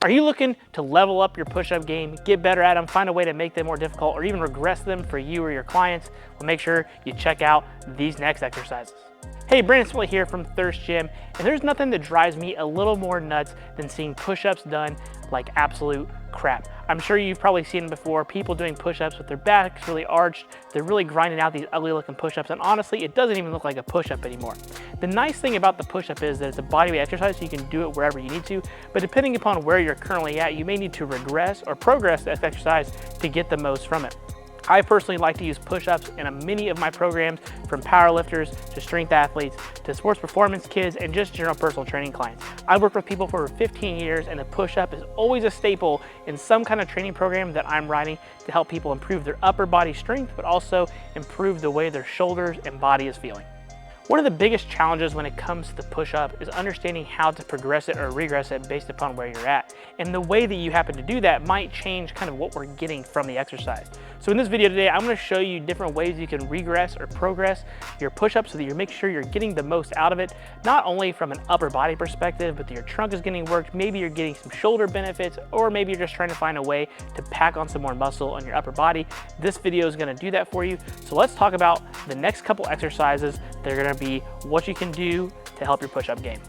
Are you looking to level up your push-up game, get better at them, find a way to make them more difficult, or even regress them for you or your clients? Well, make sure you check out these next exercises. Hey, Brandon Smitley here from Thirst Gym, and there's nothing that drives me a little more nuts than seeing push-ups done like absolute crap. I'm sure you've probably seen before, people doing push-ups with their backs really arched, they're really grinding out these ugly looking push-ups, and honestly, it doesn't even look like a push-up anymore. The nice thing about the push-up is that it's a bodyweight exercise, so you can do it wherever you need to, but depending upon where you're currently at, you may need to regress or progress this exercise to get the most from it. I personally like to use push-ups in many of my programs, from powerlifters to strength athletes to sports performance kids and just general personal training clients. I worked with people for over 15 years, and the push-up is always a staple in some kind of training program that I'm writing to help people improve their upper body strength, but also improve the way their shoulders and body is feeling. One of the biggest challenges when it comes to the push-up is understanding how to progress it or regress it based upon where you're at. And the way that you happen to do that might change kind of what we're getting from the exercise. So in this video today, I'm going to show you different ways you can regress or progress your push-ups so that you make sure you're getting the most out of it, not only from an upper body perspective, but that your trunk is getting worked, maybe you're getting some shoulder benefits, or maybe you're just trying to find a way to pack on some more muscle on your upper body. This video is going to do that for you. So let's talk about the next couple exercises that are going to be what you can do to help your push-up game.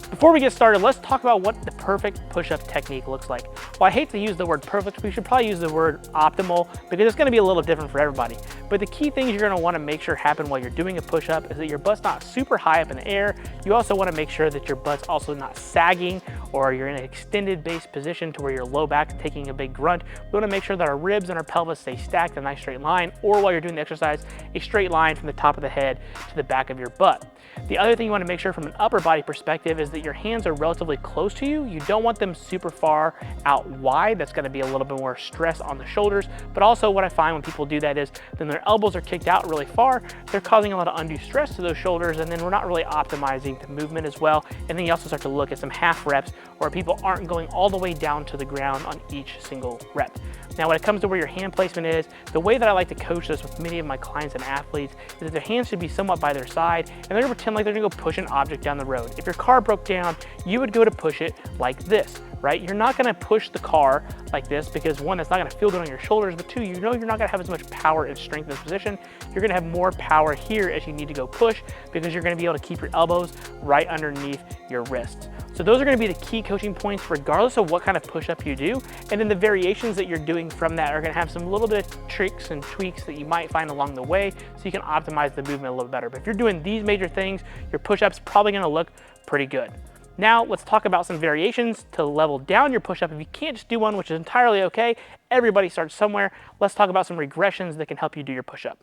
Before we get started, let's talk about what the perfect push-up technique looks like. Well, I hate to use the word perfect, we should probably use the word optimal because it's gonna be a little different for everybody. But the key things you're gonna wanna make sure happen while you're doing a push-up is that your butt's not super high up in the air. You also wanna make sure that your butt's also not sagging or you're in an extended base position to where your low back's taking a big grunt. We wanna make sure that our ribs and our pelvis stay stacked in a nice straight line, or while you're doing the exercise, a straight line from the top of the head to the back of your butt. The other thing you wanna make sure from an upper body perspective is that your hands are relatively close to you. You don't want them super far out wide. That's gonna be a little bit more stress on the shoulders. But also what I find when people do that is then their elbows are kicked out really far. They're causing a lot of undue stress to those shoulders, and then we're not really optimizing the movement as well. And then you also start to look at some half reps where people aren't going all the way down to the ground on each single rep. Now, when it comes to where your hand placement is, the way that I like to coach this with many of my clients and athletes is that their hands should be somewhat by their side, and they're gonna pretend like they're gonna go push an object down the road. If your car broke down, you would go to push it like this, right? You're not gonna push the car like this because one, that's not gonna feel good on your shoulders, but two, you know you're not gonna have as much power and strength in this position. You're gonna have more power here as you need to go push because you're gonna be able to keep your elbows right underneath your wrists. So those are gonna be the key coaching points regardless of what kind of push-up you do. And then the variations that you're doing from that are gonna have some little bit of tricks and tweaks that you might find along the way so you can optimize the movement a little better. But if you're doing these major things, your push-up's probably gonna look pretty good. Now let's talk about some variations to level down your push-up. If you can't just do one, which is entirely okay, everybody starts somewhere. Let's talk about some regressions that can help you do your push-up.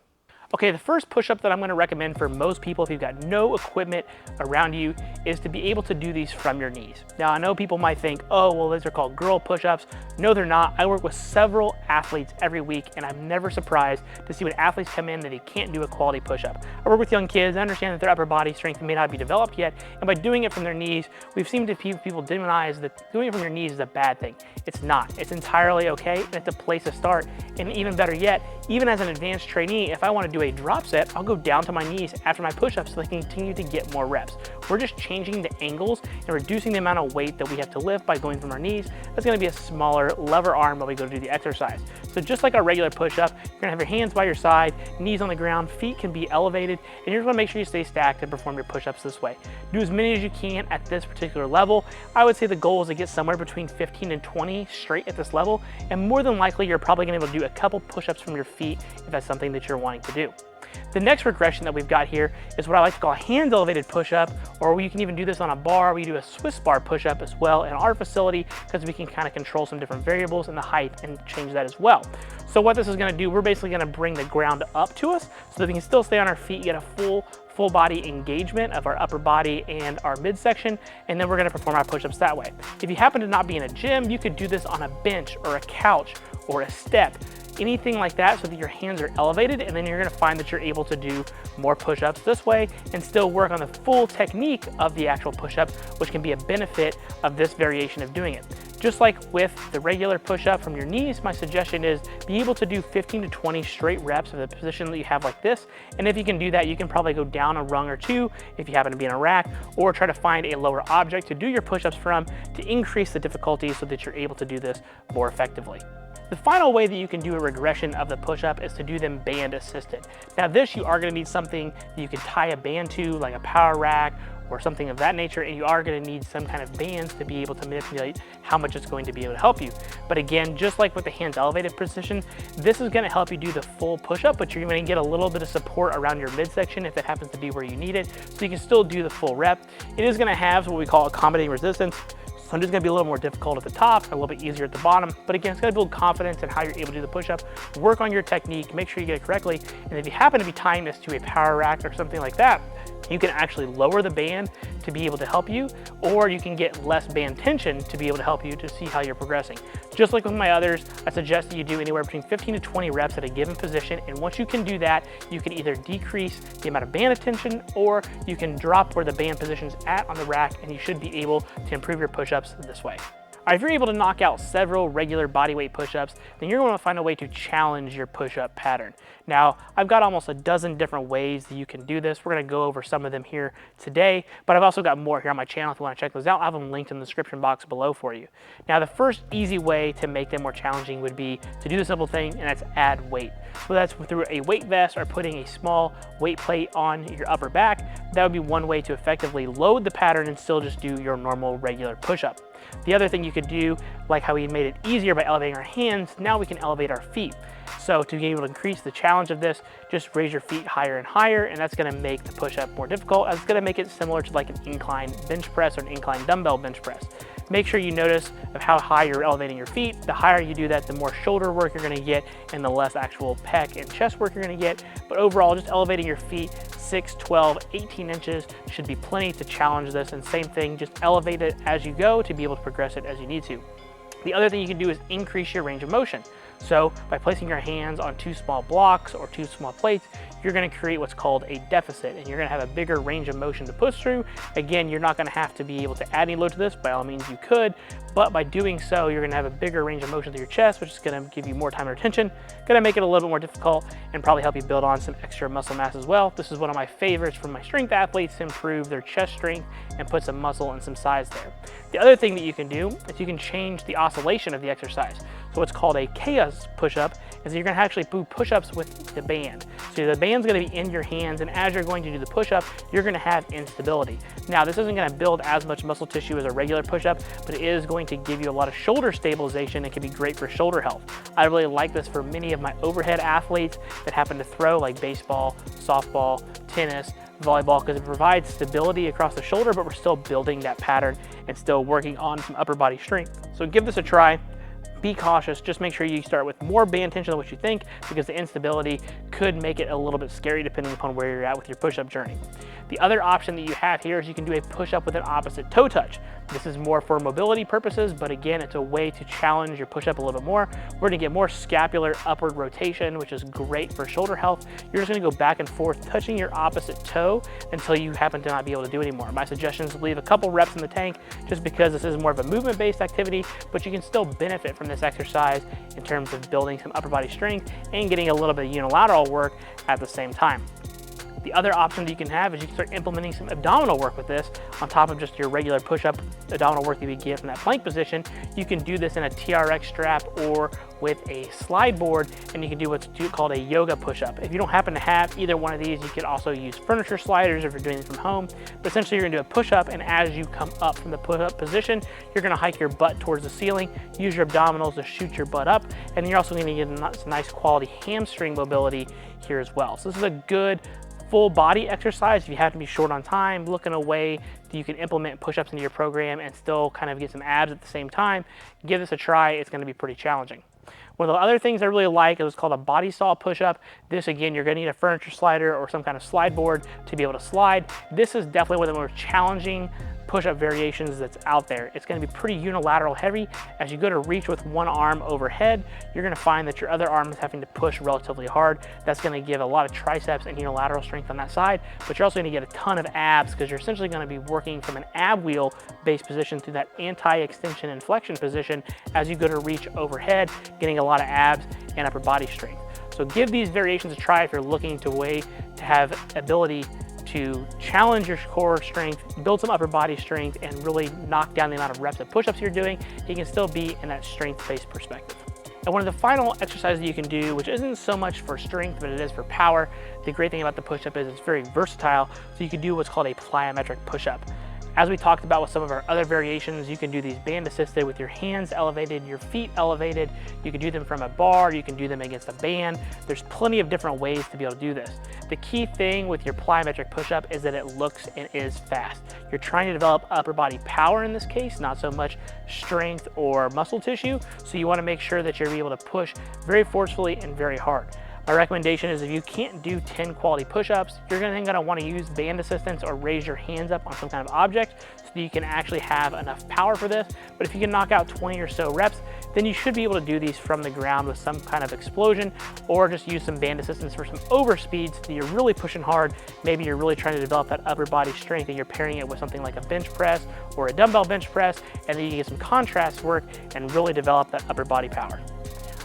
Okay, the first push-up that I'm gonna recommend for most people if you've got no equipment around you is to be able to do these from your knees. Now, I know people might think, oh, well, these are called girl push-ups. No, they're not. I work with several athletes every week, and I'm never surprised to see when athletes come in that they can't do a quality push-up. I work with young kids. I understand that their upper body strength may not be developed yet, and by doing it from their knees, we've seen people demonize that doing it from your knees is a bad thing. It's not. It's entirely okay, and it's a place to start. And even better yet, even as an advanced trainee, if I want to do a drop set, I'll go down to my knees after my push-ups so I can continue to get more reps. We're just changing the angles and reducing the amount of weight that we have to lift by going from our knees. That's going to be a smaller lever arm while we go to do the exercise. So just like our regular push-up, you're going to have your hands by your side, knees on the ground, feet can be elevated, and you're going to make sure you stay stacked and perform your push-ups this way. Do as many as you can at this particular level. I would say the goal is to get somewhere between 15 and 20 straight at this level, and more than likely you're probably going to be able to do a couple push-ups from your feet if that's something that you're wanting to do. The next regression that we've got here is what I like to call a hand elevated push-up, or you can even do this on a bar. We do a Swiss bar push-up as well in our facility because we can kind of control some different variables in the height and change that as well. So what this is going to do, we're basically going to bring the ground up to us so that we can still stay on our feet, get a full body engagement of our upper body and our midsection, and then we're going to perform our push-ups that way. If you happen to not be in a gym, you could do this on a bench or a couch or a step. anything like that so that your hands are elevated, and then you're gonna find that you're able to do more push-ups this way and still work on the full technique of the actual push-up, which can be a benefit of this variation of doing it. Just like with the regular push-up from your knees, my suggestion is be able to do 15 to 20 straight reps of the position that you have like this. And if you can do that, you can probably go down a rung or two if you happen to be in a rack, or try to find a lower object to do your push-ups from to increase the difficulty so that you're able to do this more effectively. The final way that you can do a regression of the push-up is to do them band assisted. Now this, you are gonna need something that you can tie a band to, like a power rack or something of that nature, and you are gonna need some kind of bands to be able to manipulate how much it's going to be able to help you. But again, just like with the hands elevated position, this is gonna help you do the full push-up, but you're gonna get a little bit of support around your midsection if it happens to be where you need it, so you can still do the full rep. It is gonna have what we call accommodating resistance. So I'm just gonna be a little more difficult at the top, a little bit easier at the bottom. But again, it's gonna build confidence in how you're able to do the push-up, work on your technique, make sure you get it correctly. And if you happen to be tying this to a power rack or something like that, you can actually lower the band to be able to help you, or you can get less band tension to be able to help you to see how you're progressing. Just like with my others, I suggest that you do anywhere between 15 to 20 reps at a given position. And once you can do that, you can either decrease the amount of band tension, or you can drop where the band position's at on the rack, and you should be able to improve your push-ups this way. All right, if you're able to knock out several regular bodyweight push-ups, then you're going to find a way to challenge your push-up pattern. Now, I've got almost a dozen different ways that you can do this. We're going to go over some of them here today, but I've also got more here on my channel if you want to check those out. I have them linked in the description box below for you. Now, the first easy way to make them more challenging would be to do the simple thing, and that's add weight. So that's through a weight vest or putting a small weight plate on your upper back. That would be one way to effectively load the pattern and still just do your normal regular push-up. The other thing you could do, like how we made it easier by elevating our hands, now we can elevate our feet. So to be able to increase the challenge of this, just raise your feet higher and higher, and that's gonna make the push-up more difficult, as it's gonna make it similar to like an incline bench press or an incline dumbbell bench press. Make sure you notice of how high you're elevating your feet. The higher you do that, the more shoulder work you're gonna get and the less actual pec and chest work you're gonna get. But overall, just elevating your feet 6, 12, 18 inches should be plenty to challenge this. And same thing, just elevate it as you go to be able to progress it as you need to. The other thing you can do is increase your range of motion. So by placing your hands on two small blocks or two small plates, you're going to create what's called a deficit, and you're going to have a bigger range of motion to push through. Again, you're not going to have to be able to add any load to this. By all means, you could, but by doing so, you're going to have a bigger range of motion through your chest, which is going to give you more time and retention, going to make it a little bit more difficult, and probably help you build on some extra muscle mass as well. This is one of my favorites from my strength athletes to improve their chest strength and put some muscle and some size there. The other thing that you can do is you can change the oscillation of the exercise. So what's called a chaos push-up is you're going to actually do push-ups with the band. So the band's going to be in your hands, and as you're going to do the push-up, you're going to have instability. Now, this isn't going to build as much muscle tissue as a regular push-up, but it is going to give you a lot of shoulder stabilization and can be great for shoulder health. I really like this for many of my overhead athletes that happen to throw, like baseball, softball, tennis, volleyball, because it provides stability across the shoulder, but we're still building that pattern and still working on some upper body strength. So give this a try. Be cautious, just make sure you start with more band tension than what you think, because the instability could make it a little bit scary depending upon where you're at with your push-up journey. The other option that you have here is you can do a push-up with an opposite toe touch. This is more for mobility purposes, but again, it's a way to challenge your push-up a little bit more. We're gonna get more scapular upward rotation, which is great for shoulder health. You're just gonna go back and forth, touching your opposite toe until you happen to not be able to do anymore. My suggestion is to leave a couple reps in the tank, just because this is more of a movement-based activity, but you can still benefit from this exercise in terms of building some upper body strength and getting a little bit of unilateral work at the same time. The other option that you can have is you can start implementing some abdominal work with this on top of just your regular push-up abdominal work that you get from that plank position. You can do this in a TRX strap or with a slide board, and you can do what's called a yoga push-up. If you don't happen to have either one of these, you could also use furniture sliders if you're doing it from home. But essentially, you're gonna do a push-up, and as you come up from the push-up position, you're gonna hike your butt towards the ceiling, use your abdominals to shoot your butt up, and you're also gonna get some nice quality hamstring mobility here as well. So this is a good full body exercise if you have to be short on time, looking away that you can implement push-ups into your program and still kind of get some abs at the same time. Give this a try, it's gonna be pretty challenging. One of the other things I really like is called a body saw push-up. This, again, you're gonna need a furniture slider or some kind of slide board to be able to slide. This is definitely one of the more challenging push-up variations that's out there. It's gonna be pretty unilateral heavy. As you go to reach with one arm overhead, you're gonna find that your other arm is having to push relatively hard. That's gonna give a lot of triceps and unilateral strength on that side, but you're also gonna get a ton of abs because you're essentially gonna be working from an ab wheel based position through that anti-extension and flexion position as you go to reach overhead, getting a lot of abs and upper body strength. So give these variations a try if you're looking to have ability to challenge your core strength, build some upper body strength, and really knock down the amount of reps of push-ups you're doing. You can still be in that strength-based perspective. And one of the final exercises that you can do, which isn't so much for strength, but it is for power, the great thing about the push-up is it's very versatile, so you can do what's called a plyometric push-up. As we talked about with some of our other variations, you can do these band assisted with your hands elevated, your feet elevated. You can do them from a bar, you can do them against a band. There's plenty of different ways to be able to do this. The key thing with your plyometric push-up is that it looks and is fast. You're trying to develop upper body power in this case, not so much strength or muscle tissue. So you want to make sure that you're able to push very forcefully and very hard. My recommendation is if you can't do 10 quality push-ups, you're then gonna wanna use band assistance or raise your hands up on some kind of object so that you can actually have enough power for this. But if you can knock out 20 or so reps, then you should be able to do these from the ground with some kind of explosion, or just use some band assistance for some overspeeds that you're really pushing hard. Maybe you're really trying to develop that upper body strength and you're pairing it with something like a bench press or a dumbbell bench press, and then you can get some contrast work and really develop that upper body power.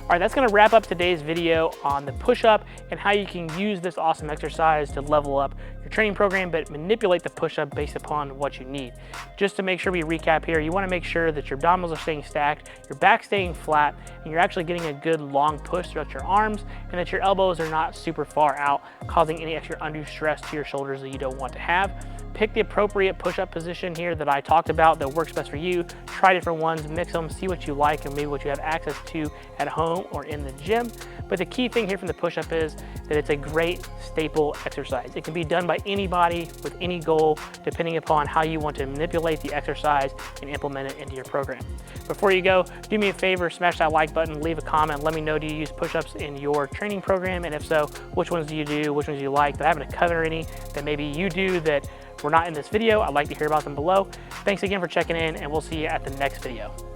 All right, that's gonna wrap up today's video on the push-up and how you can use this awesome exercise to level up your training program, but manipulate the push-up based upon what you need. Just to make sure we recap here, you wanna make sure that your abdominals are staying stacked, your back staying flat, and you're actually getting a good long push throughout your arms, and that your elbows are not super far out, causing any extra undue stress to your shoulders that you don't want to have. Pick the appropriate push-up position here that I talked about that works best for you. Try different ones, mix them, see what you like and maybe what you have access to at home or in the gym. But the key thing here from the push-up is that it's a great staple exercise. It can be done by anybody with any goal, depending upon how you want to manipulate the exercise and implement it into your program. Before you go, do me a favor, smash that like button, leave a comment, let me know, do you use push-ups in your training program? And if so, which ones do you do, which ones do you like? Do I happen to cover any that maybe you do that were not in this video? I'd like to hear about them below. Thanks again for checking in, and we'll see you at the next video.